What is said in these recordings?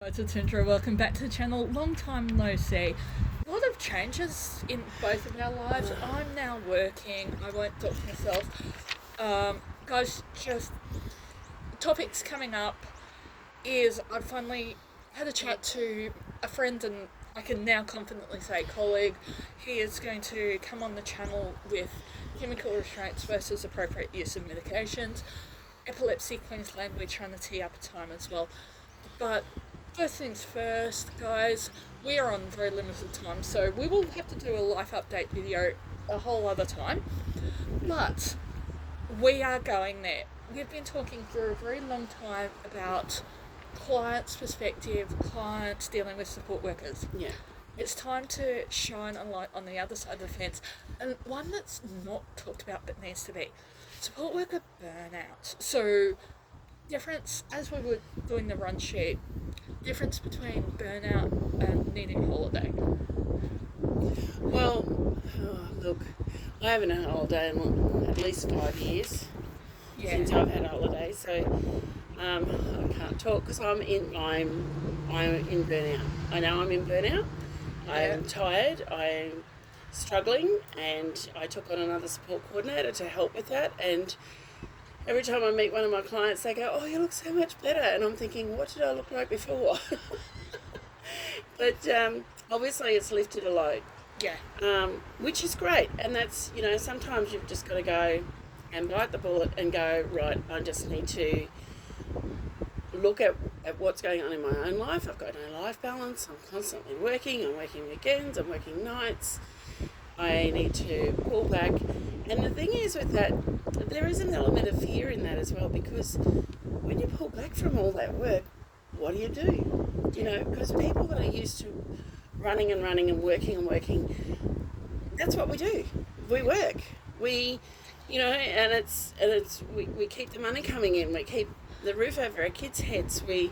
It's Indra. Welcome back to the channel. Long time no see. A lot of changes in both of our lives. I'm now working. I won't talk to myself. Guys, just topics coming up is I finally had a chat to a friend and I can now confidently say colleague. He is going to come on the channel with chemical restraints versus appropriate use of medications. Epilepsy Queensland, we're trying to tee up a time as well. But first things first, guys, we are on very limited time, so we will have to do a life update video a whole other time. But we are going there. We've been talking for a very long time about clients' perspective, clients dealing with support workers. Yeah. It's time to shine a light on the other side of the fence, and one that's not talked about but needs to be. Support worker burnout. So, difference, as we were doing the run sheet, difference between burnout and needing a holiday. Well, look, I haven't had a holiday in at least 5 years since I've had a holiday, so I can't talk because I'm in burnout. I know I'm in burnout. I'm tired. I'm struggling, and I took on another support coordinator to help with that. And every time I meet one of my clients, they go, "Oh, you look so much better," and I'm thinking, "What did I look like before?" But obviously, it's lifted a load. Yeah. Which is great, and that's, sometimes you've just got to go and bite the bullet and go, right, I just need to look at what's going on in my own life. I've got no life balance. I'm constantly working. I'm working weekends. I'm working nights. I need to pull back. And the thing is with that, there is an element of fear in that as well, because when you pull back from all that work, what do? Because people that are used to running and working, that's what we do. We work. We we keep the money coming in. We keep the roof over our kids' heads. We,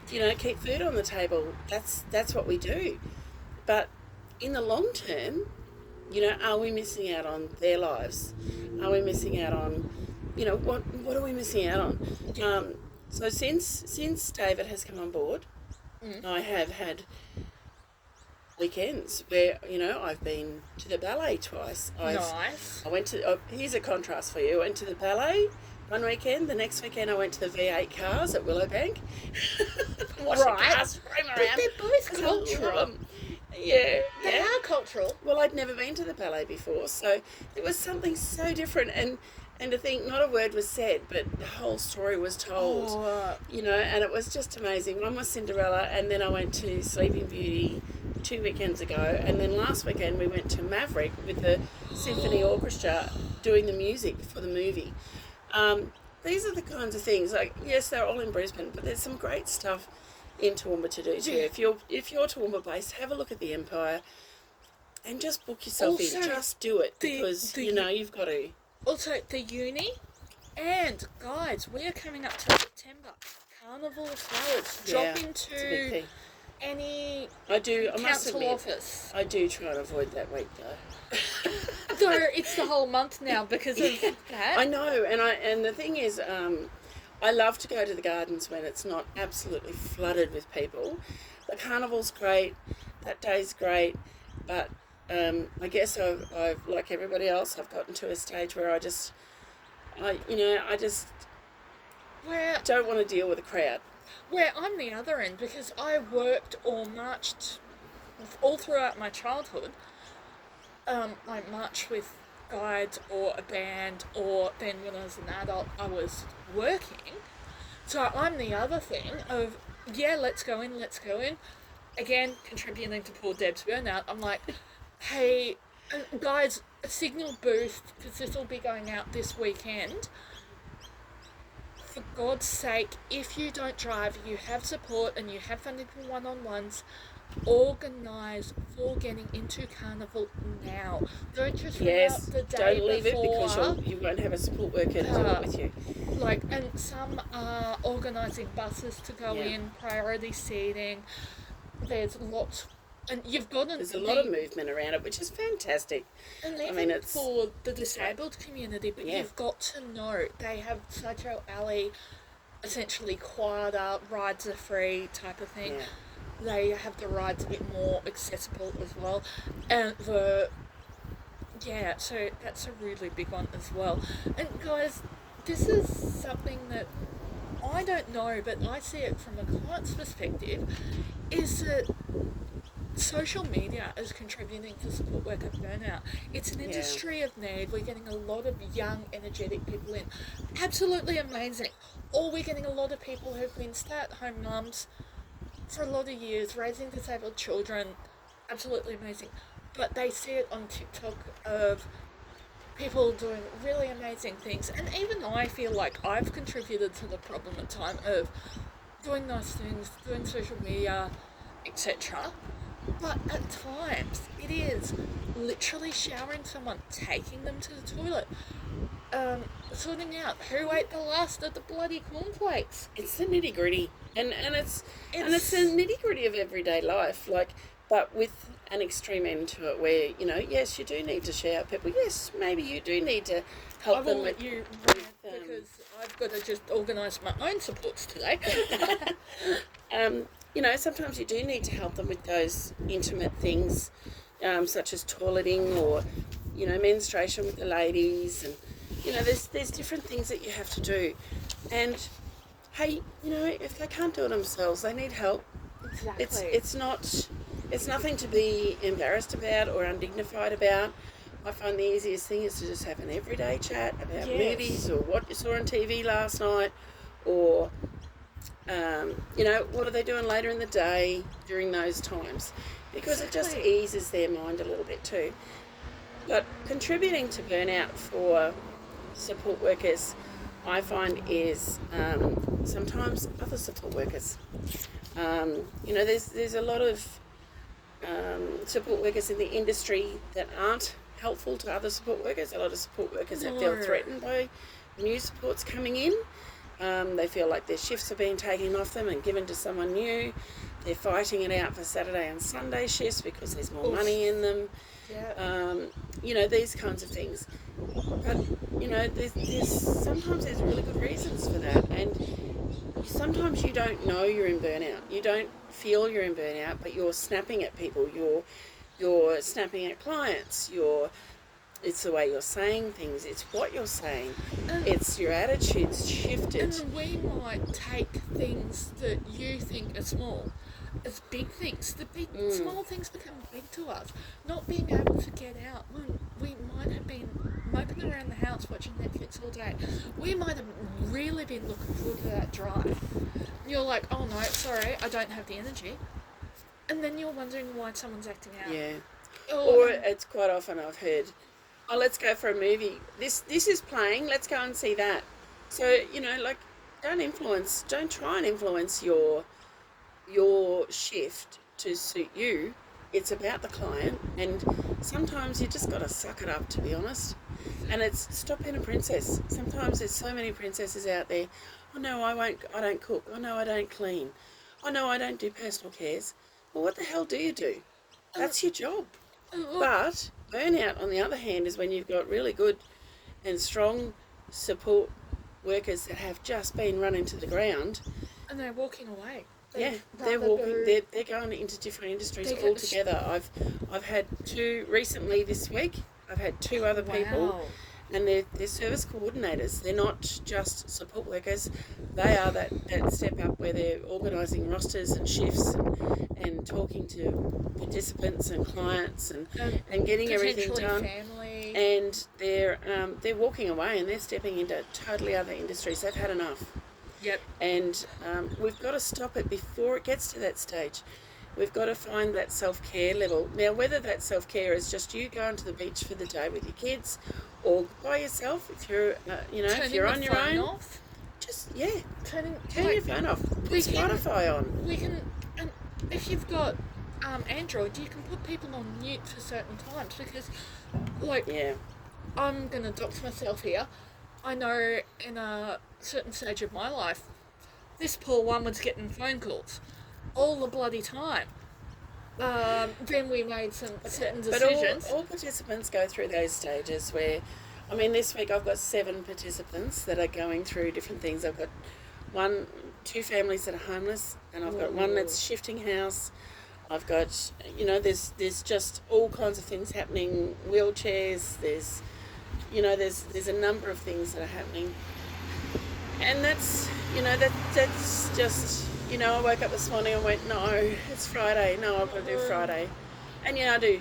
keep food on the table. That's what we do. But in the long term, are we missing out on their lives? Are we missing out on, what are we missing out on? So since David has come on board, I have had weekends where, I've been to the ballet twice. Nice. I went to, here's a contrast for you. I went to the ballet one weekend. The next weekend I went to the V8 cars at Willowbank. Watched the cars roam But around. they're both cultural. Yeah. They are cultural. Well, I'd never been to the ballet before, so it was something so different, and to think not a word was said, but the whole story was told, and it was just amazing. One was Cinderella, and then I went to Sleeping Beauty 2 weekends ago, and then last weekend we went to Maverick with the symphony orchestra doing the music for the movie. These are the kinds of things, like, yes, they're all in Brisbane, but there's some great stuff in Toowoomba to do too. If you're Toowoomba based, have a look at the Empire and just book yourself in. Just do it, because you've got to. Also, the uni, and guys, we are coming up to September. Carnival of Flowers. Drop into any council office. I do try and avoid that week though. So it's the whole month now because of that. I know, and the thing is, I love to go to the gardens when it's not absolutely flooded with people. The carnival's great, that day's great, but I guess I've like everybody else, I've gotten to a stage where I just don't want to deal with a crowd. Where I'm the other end, because I worked or marched all throughout my childhood. I marched with guides or a band, or then when I was an adult I was working. So I'm the other thing of, let's go in. Again, contributing to poor Deb's burnout. I'm like, hey, guys, a signal boost, because this will be going out this weekend. For God's sake, if you don't drive, you have support and you have funding for one-on-ones, organise for getting into Carnival now. Don't just run out the day don't leave before. it because you won't have a support worker to do it with you. And some are organising buses to go in, priority seating. There's lots, and you've got There's a lot of movement around it, which is fantastic. And even for the disabled community, but you've got to know they have Sideshow Alley essentially quieter, rides are free type of thing. Yeah. They have the rides a bit more accessible as well. And so that's a really big one as well. And guys, this is something that I don't know, but I see it from a client's perspective, is that social media is contributing to support worker burnout. It's an industry of need. We're getting a lot of young, energetic people in. Absolutely amazing. Or we're getting a lot of people who've been stay-at-home mums for a lot of years, raising disabled children. Absolutely amazing. But they see it on TikTok of people doing really amazing things. And even I feel like I've contributed to the problem at time of doing nice things, doing social media, etc. But at times, it is literally showering someone, taking them to the toilet, sorting out who ate the last of the bloody cornflakes. It's the nitty gritty, and it's the nitty gritty of everyday life. Like, but with an extreme end to it, where yes, you do need to shower people. Yes, maybe you do need to help them with you because I've got to just organise my own supports today. Sometimes you do need to help them with those intimate things, such as toileting or, menstruation with the ladies. And, there's different things that you have to do. And, hey, if they can't do it themselves, they need help. Exactly. It's nothing to be embarrassed about or undignified about. I find the easiest thing is to just have an everyday chat about movies or what you saw on TV last night, or what are they doing later in the day during those times, because it just eases their mind a little bit too. But contributing to burnout for support workers, I find, is sometimes other support workers. There's a lot of support workers in the industry that aren't helpful to other support workers. A lot of support workers that feel threatened by new supports coming in. They feel like their shifts are being taken off them and given to someone new. They're fighting it out for Saturday and Sunday shifts because there's more money in them. Yeah. These kinds of things. But, sometimes there's really good reasons for that. And sometimes you don't know you're in burnout. You don't feel you're in burnout, but you're snapping at people. You're snapping at clients. It's the way you're saying things. It's what you're saying. It's your attitude's shifted. And we might take things that you think are small as big things. The small things become big to us. Not being able to get out when we might have been moping around the house watching Netflix all day. We might have really been looking forward to that drive. You're like, oh no, sorry, I don't have the energy. And then you're wondering why someone's acting out. Yeah. Or it's quite often I've heard, oh, let's go for a movie. This is playing. Let's go and see that. So, don't try and influence your shift to suit you. It's about the client, and sometimes you just got to suck it up, to be honest. And it's stop being a princess. Sometimes there's so many princesses out there. Oh no, I don't cook. Oh no, I don't clean. Oh no, I don't do personal cares. Well, what the hell do you do? That's your job. But burnout, on the other hand, is when you've got really good and strong support workers that have just been run into the ground. And they're walking away. They're walking. They're going into different industries altogether. I've had two recently this week. I've had two other people, and they're service coordinators. They're not just support workers. They are that step up where they're organising rosters and shifts and talking to participants and clients and getting everything done. Family. And they're walking away and they're stepping into totally other industries. They've had enough. Yep. And we've got to stop it before it gets to that stage. We've got to find that self-care level. Now, whether that self-care is just you going to the beach for the day with your kids, or by yourself, if you're, if you're on your own, off. just turn your phone off. Put Spotify on. We can, and if you've got Android, you can put people on mute for certain times because, I'm gonna dox myself here. I know in a certain stage of my life, this poor one was getting phone calls all the bloody time. Then we made some certain decisions. But all participants go through those stages where, this week I've got 7 participants that are going through different things. two families that are homeless, and I've got one that's shifting house. I've got, there's just all kinds of things happening. Wheelchairs. There's a number of things that are happening, and that's just. I woke up this morning and went, no, it's Friday. No, I've got to do Friday, and I do.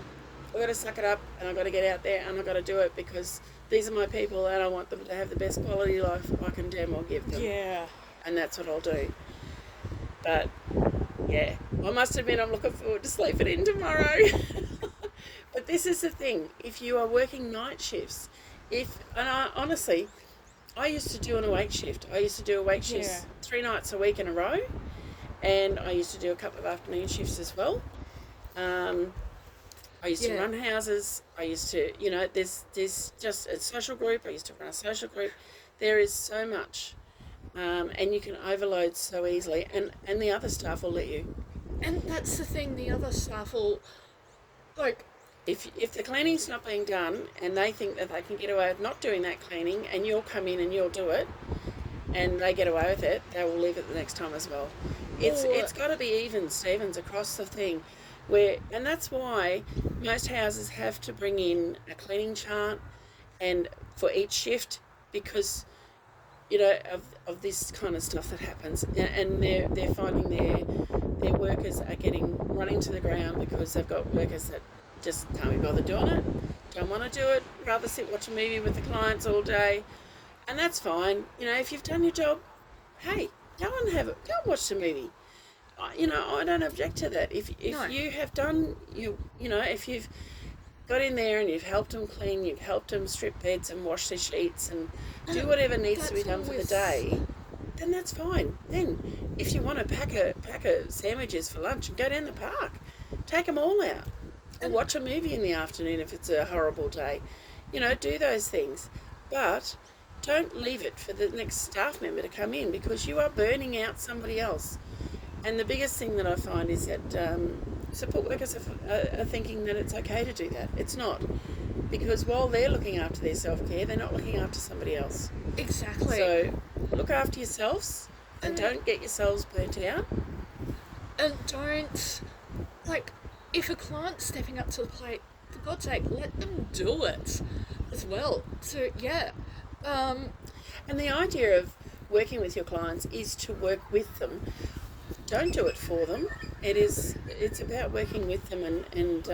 I've got to suck it up, and I've got to get out there, and I've got to do it because these are my people, and I want them to have the best quality life I can damn well give them. Yeah. And that's what I'll do. But yeah, I must admit I'm looking forward to sleeping in tomorrow. But this is the thing: if you are working night shifts, honestly, I used to do an awake shift. I used to do awake shifts 3 nights a week in a row, and I used to do a couple of afternoon shifts as well. I used to run houses. I used to, there's just a social group. I used to run a social group. There is so much, and you can overload so easily, and the other staff will let you. And that's the thing, the other staff will, like... If the cleaning's not being done, and they think that they can get away with not doing that cleaning, and you'll come in and you'll do it, and they get away with it, they will leave it the next time as well. It's got to be even, Stevens, across the thing. And that's why most houses have to bring in a cleaning chart and for each shift, because of this kind of stuff that happens, and they're finding their workers are getting run into the ground because they've got workers that just can't be bothered doing it, don't want to do it, rather sit watch a movie with the clients all day, and that's fine. If you've done your job, hey, go and watch the movie. I don't object to that. If No. you have done, if you've got in there and you've helped them clean, you've helped them strip beds and wash their sheets and do whatever needs to be done for the day, then that's fine. Then, if you want to pack a sandwiches for lunch and go down the park, take them all out. And watch a movie in the afternoon if it's a horrible day. Do those things. But don't leave it for the next staff member to come in, because you are burning out somebody else. And the biggest thing that I find is that support workers are thinking that it's okay to do that. It's not. Because while they're looking after their self-care, they're not looking after somebody else. Exactly. So look after yourselves and don't get yourselves burnt out. And don't, if a client's stepping up to the plate, for God's sake, let them do it as well. So, yeah. And the idea of working with your clients is to work with them. Don't do it for them. It's about working with them and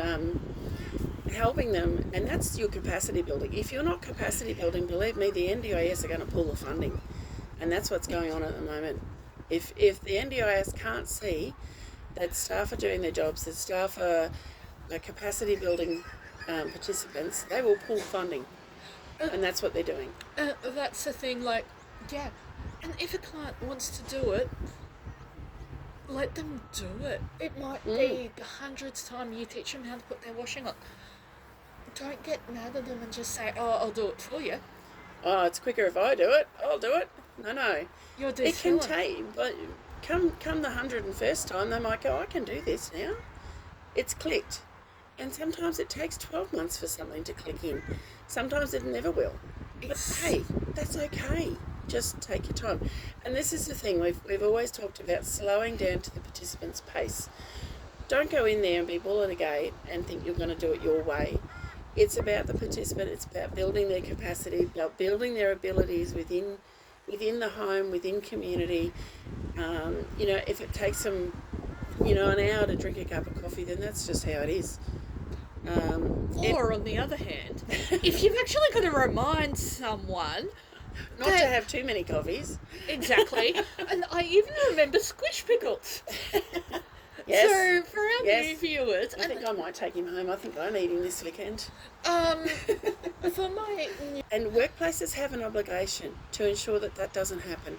helping them, and that's your capacity building. If you're not capacity building, believe me, the NDIS are going to pull the funding, and that's what's going on at the moment. If the NDIS can't see that staff are doing their jobs, that staff are capacity building participants, they will pull funding, and that's what they're doing. That's the thing, and if a client wants to do it, let them do it. It might be the 100th time you teach them how to put their washing on. Don't get mad at them and just say, oh, I'll do it for you. Oh, it's quicker if I do it. I'll do it. No. You're it can take, but come the 101st time, they might go, I can do this now. It's clicked. And sometimes it takes 12 months for something to click in. Sometimes it never will. But hey, that's okay. Just take your time. And this is the thing, we've always talked about slowing down to the participant's pace. Don't go in there and be bull at a gate and think you're going to do it your way. It's about the participant. It's about building their capacity, about building their abilities within the home, within community. If it takes them, an hour to drink a cup of coffee, then that's just how it is. Or on the other hand, if you've actually got to remind someone not to have too many coffees. Exactly. And I even remember squish pickles. Yes. So for our new viewers, I think I might take him home. I think I'm eating this weekend. For my and workplaces have an obligation to ensure that doesn't happen,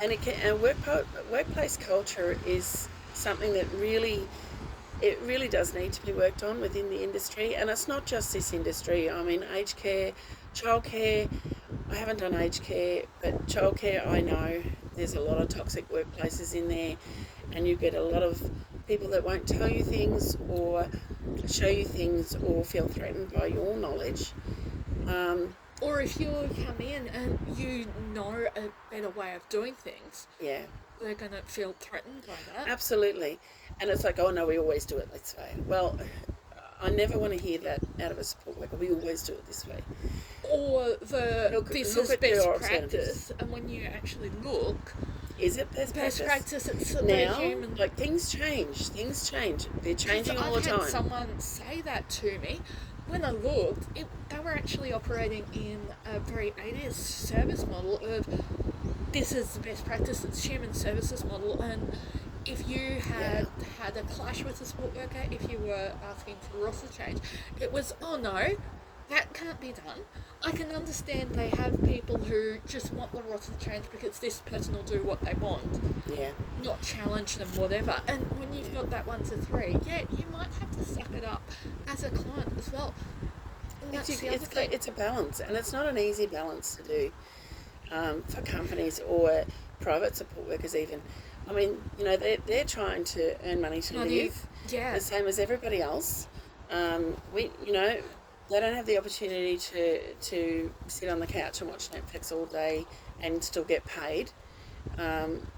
and workplace culture is something that really does need to be worked on within the industry. And it's not just this industry. I mean, aged care, childcare. I haven't done aged care, but childcare, I know there's a lot of toxic workplaces in there, and you get a lot of people that won't tell you things or show you things or feel threatened by your knowledge. Or if you come in and you know a better way of doing things, Yeah, they're going to feel threatened by that. absolutely. And it's like, oh no, we always do it this way. Well, I never want to hear that out of a support worker. We always do it this way. Or this look is at best your practice, alternatives. and when you actually look, Is it best practice, it's the now? human. Like things change. They're changing all the I've had time. someone say that to me. When I looked, they were actually operating in a very NDIS service model of this is the best practice, it's human services model, and if you had had a clash with a support worker, if you were asking for roster change, it was, oh no, that can't be done. I can understand they have people who just want the roster change because this person will do what they want, Yeah. not challenge them, whatever. And when you've got that 1 to 3, you might have to suck it up as a client as well. And that's the other thing. It's a balance, and it's not an easy balance to do for companies or private support workers even. I mean, they're trying to earn money to live, the same as everybody else. They don't have the opportunity to sit on the couch and watch Netflix all day and still get paid.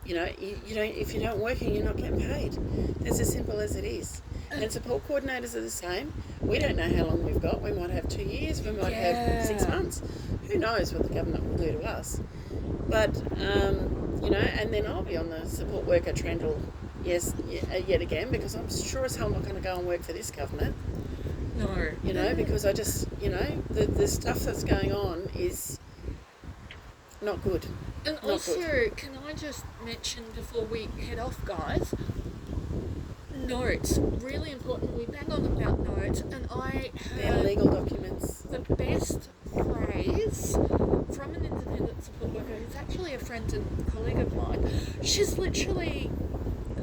You don't. If you don't work, you're not getting paid. It's as simple as it is. And support coordinators are the same. We don't know how long we've got. We might have 2 years. We might have 6 months. Who knows what the government will do to us? But and then I'll be on the support worker trendle, yet again, because I'm sure as hell not going to go and work for this government. No. Because I just, the stuff that's going on is not good. And not also, good. can I just mention before we head off, guys, notes, really important. We bang on about notes, and I They're heard legal documents. the best phrase from an independent support worker who's actually a friend and colleague of mine. She's literally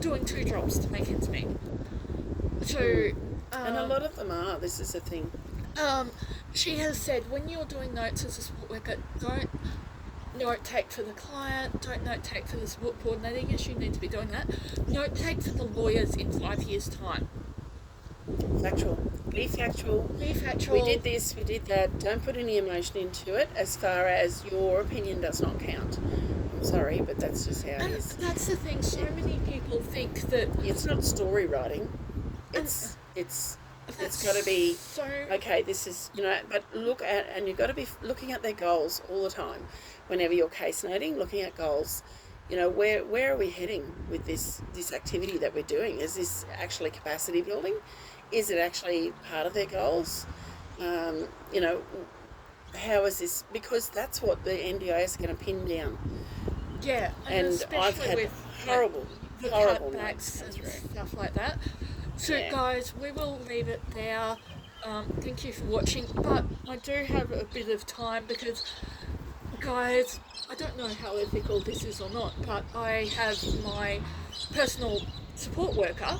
doing 2 jobs to make ends meet. So... and a lot of them are. This is the thing. She has said, when you're doing notes as a support worker, don't note take for the client, don't note take for the support coordinator. Yes, you need to be doing that. Note take for the lawyers in 5 years' time. Factual. Be factual. Be factual. We did this, we did that. Don't put any emotion into it as far as your opinion does not count. I'm sorry, but that's just how it is. That's the thing. So many people think that... It's not story writing. It's got to be, okay, this is, but and you've got to be looking at their goals all the time. Whenever you're case noting, looking at goals, where are we heading with this activity that we're doing? Is this actually capacity building? Is it actually part of their goals? How is this? Because that's what the NDIS are going to pin down. Yeah, and I've had with horrible cutbacks and through. stuff like that. So guys, we will leave it there. Thank you for watching, but I do have a bit of time because, guys, I don't know how ethical this is or not, but I have my personal support worker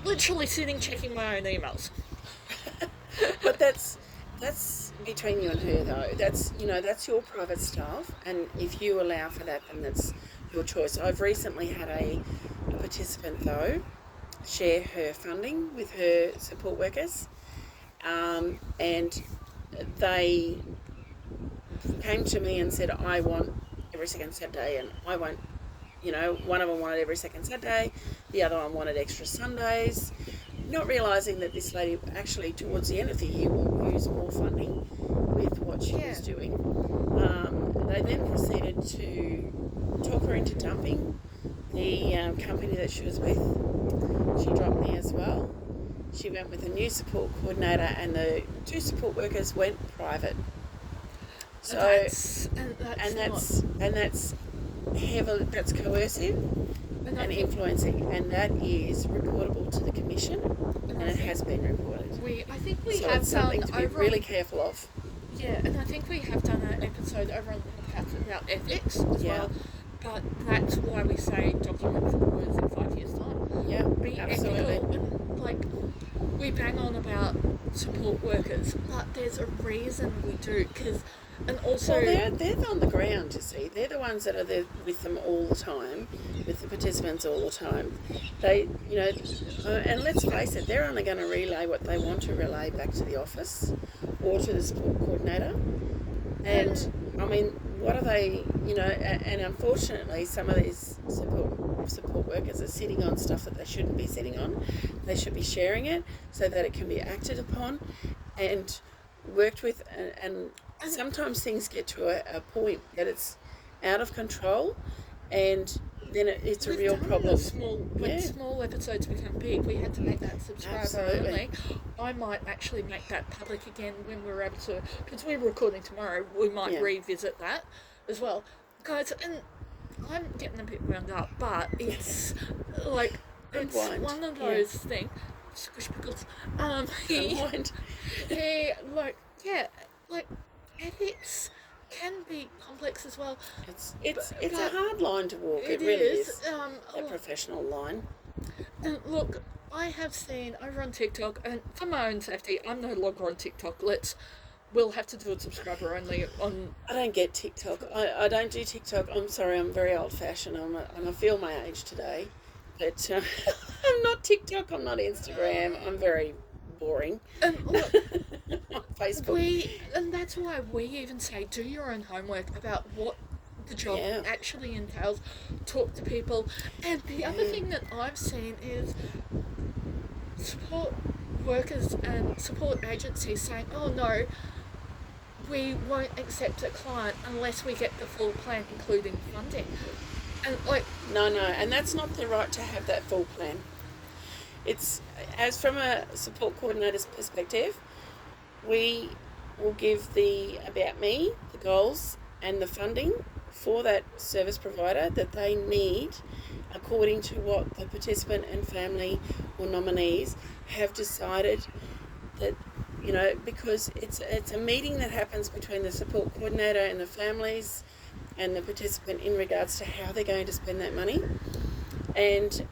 literally sitting checking my own emails. But that's between you and her, though. That's your private staff, and if you allow for that, then that's your choice. I've recently had a participant, though, share her funding with her support workers, and they came to me and said, I want every second Saturday, and I want, one of them wanted every second Saturday, the other one wanted extra Sundays, not realising that this lady actually towards the end of the year will use more funding with what she was doing. They then proceeded to talk her into dumping the company that she was with. She dropped me as well. She went with a new support coordinator, and the 2 support workers went private. So that's heavily, that's coercive and influencing, and that is reportable to the commission, and it has been reported. I think we so have it's something done to be really careful of. Yeah, and I think we have done an episode over on the podcast about ethics as well. But that's why we say document for the lawyers in 5 years' time. Yeah, be absolutely. Ethical. And, we bang on about support workers, but there's a reason we do, and also... Well, they're on the ground, you see. They're the ones that are there with them all the time, with the participants all the time. They, and let's face it, they're only going to relay what they want to relay back to the office or to the support coordinator. And I mean, what are they, and unfortunately some of these support workers are sitting on stuff that they shouldn't be sitting on. They should be sharing it so that it can be acted upon and worked with, and sometimes things get to a point that it's out of control, and then it's a real problem. When small episodes become big, we had to make that subscriber Absolutely. only. I might actually make that public again when we're able to, because we're recording tomorrow, we might revisit that as well. Guys, and I'm getting a bit wound up, but it's like, it's one of those things. Squish pickles. Ethics can be complex as well. It's a hard line to walk. It really is. A professional line. And look, I have seen over on TikTok, and for my own safety, I'm no longer on TikTok. We'll have to do a subscriber only on. I don't get TikTok. I don't do TikTok. I'm sorry. I'm very old fashioned. I feel my age today, but I'm not TikTok. I'm not Instagram. I'm very boring. And look, Facebook. And that's why we even say do your own homework about what the job actually entails. Talk to people. And the other thing that I've seen is support workers and support agencies saying, oh no, we won't accept a client unless we get the full plan, including funding. And No, and that's not the right to have that full plan. It's, as from a support coordinator's perspective, we will give the about me, the goals and the funding for that service provider that they need according to what the participant and family or nominees have decided that, because it's a meeting that happens between the support coordinator and the families and the participant in regards to how they're going to spend that money, and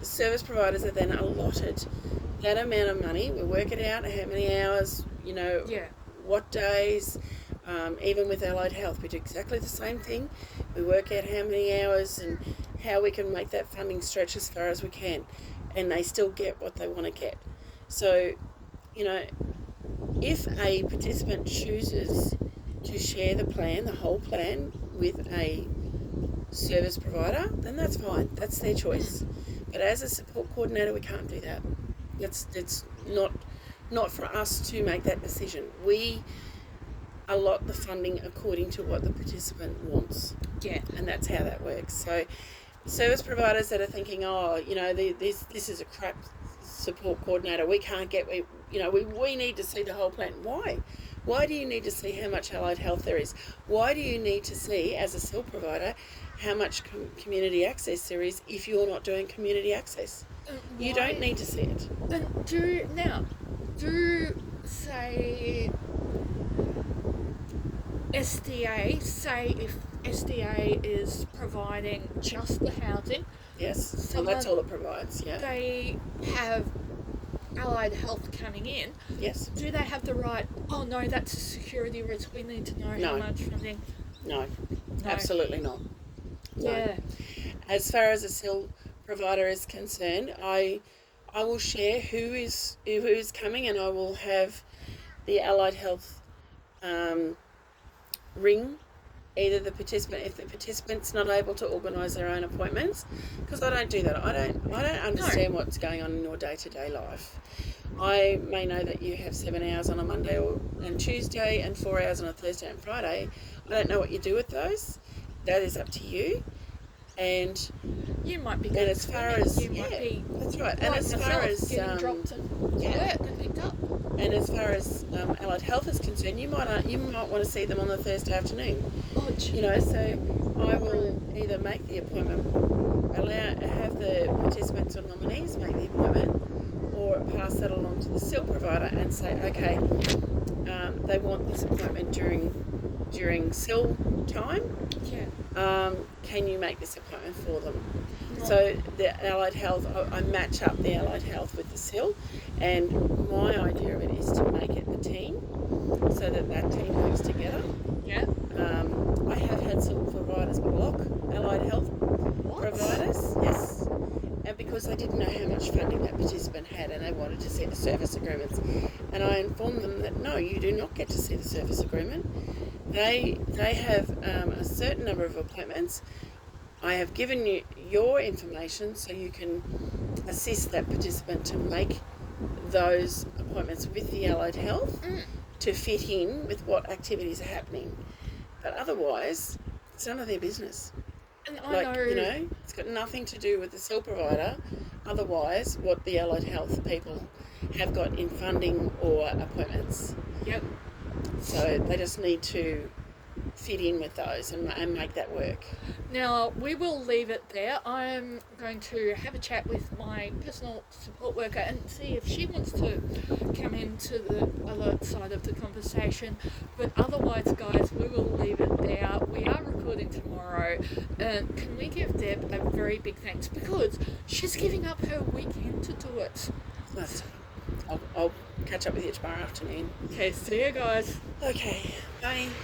the service providers are then allotted that amount of money. We work it out, how many hours, what days. Even with allied health, we do exactly the same thing. We work out how many hours and how we can make that funding stretch as far as we can, and they still get what they want to get. So, if a participant chooses to share the plan, the whole plan, with a service provider, then that's fine. That's their choice. But as a support coordinator, we can't do that. It's not for us to make that decision. We allot the funding according to what the participant wants. Yeah. And that's how that works. So service providers that are thinking, this is a crap support coordinator, we can't get, we need to see the whole plan. Why? Why do you need to see how much allied health there is? Why do you need to see, as a SIL provider, how much community access there is if you're not doing community access? You don't need to see it. And say SDA, if SDA is providing just the housing. Yes, so that's all it provides, yeah. They have allied health coming in. Yes. Do they have the right, oh no, that's a security risk, we need to know how much funding? No, absolutely not. No. Yeah. As far as a SIL provider is concerned, I will share who is coming, and I will have the allied health ring either the participant, if the participant's not able to organise their own appointments, because I don't do that. I don't understand what's going on in your day-to-day life. I may know that you have 7 hours on a Monday and Tuesday and 4 hours on a Thursday and Friday. I don't know what you do with those. That is up to you. And you might be. And as far as that's right. And as far as getting dropped and picked up. And as far as allied health is concerned, you might want to see them on the Thursday afternoon. Oh, so I will either make the appointment, have the participants or nominees make the appointment, or pass that along to the SIL provider and say, okay, they want this appointment during SIL time. Yeah. Can you make this appointment for them? So the allied health, I match up the allied health with the SIL, and my idea of it is to make it the team, so that team works together. Yeah. I have had SIL providers block allied health providers, yes, and because they didn't know how much funding that participant had, and they wanted to see the service agreements. And I informed them that no, you do not get to see the service agreement. They have a certain number of appointments. I have given you your information so you can assist that participant to make those appointments with the allied health to fit in with what activities are happening. But otherwise, it's none of their business. And I know, It's got nothing to do with the cell provider. Otherwise, what the allied health people have got in funding or appointments. Yep. So they just need to fit in with those and make that work. Now, we will leave it there. I'm going to have a chat with my personal support worker and see if she wants to come into the alert side of the conversation. But otherwise, guys, we will leave it there. We are recording tomorrow. Can we give Deb a very big thanks? Because she's giving up her weekend to do it. That's I'll catch up with you tomorrow afternoon. Okay, see you guys. Okay, bye.